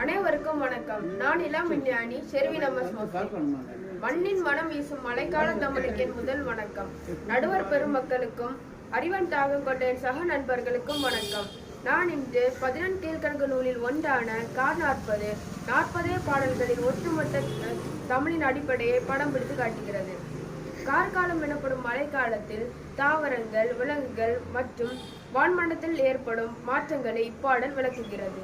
அனைவருக்கும் வணக்கம். நான் இளம் விஞ்ஞானி ஷெர்வின் எம்எஸ் மோகன். மண்ணின் மனம் வீசும் மழைக்கால தமிழுக்கு என் முதல் வணக்கம். நடுவர் பெருமக்களுக்கும் அறிவன் தாகம் கொண்ட என் சக நண்பர்களுக்கும் வணக்கம். நான் இன்று 14 கீழ்கணக்கு நூலில் ஒன்றான கார் 40 பாடல்களின் ஒட்டுமொத்த தமிழின் அடிப்படையை படம் பிடித்து காட்டுகிறது. கார்காலம் எனப்படும் மழைக்காலத்தில் தாவரங்கள், விலங்குகள் மற்றும் வான்மண்டலத்தில் ஏற்படும் மாற்றங்களை இப்பாடல் விளக்குகிறது.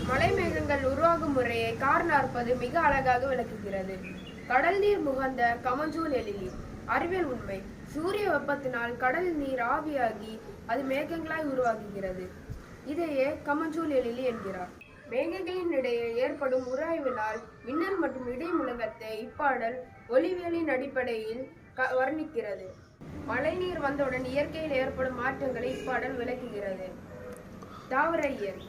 மழை மேகங்கள் உருவாகும் முறையை கார் 40 மிக அழகாக விளக்குகிறது. கடல் நீர் முகந்த கமஞ்சூல் எழிலி. அறிவியல் உண்மை: சூரிய வெப்பத்தினால் கடல் நீர் ஆவியாகி அது மேகங்களாய் உருவாகுகிறது. இதையே கமஞ்சூல் எழிலி என்கிறார். மேகங்களின் இடையே ஏற்படும் உராய்வினால் மின்னல் மற்றும் இடி முழக்கத்தை இப்பாடல் ஒளிவியலின் அடிப்படையில் வர்ணிக்கிறது. மழை நீர் வந்தவுடன் இயற்கையில் ஏற்படும் மாற்றங்களை இப்பாடல் விளக்குகிறது. தாவர இயல்: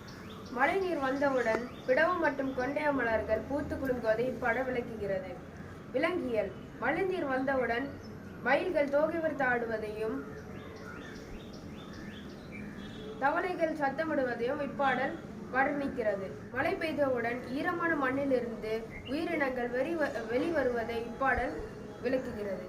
மழை நீர் வந்தவுடன் பிடவு மற்றும் கொண்டைய மலர்கள் பூத்து குலுங்குவதை இப்பாடல் விளக்குகிறது. விலங்கியல்: மழை நீர் வந்தவுடன் மயில்கள் தோகை விரித்து ஆடுவதையும் தவளைகள் சத்தமிடுவதையும் இப்பாடல் வர்ணிக்கிறது. மழை பெய்தவுடன் ஈரமான மண்ணிலிருந்து உயிரினங்கள் வெளிவருவதை இப்பாடல் விளக்குகிறது.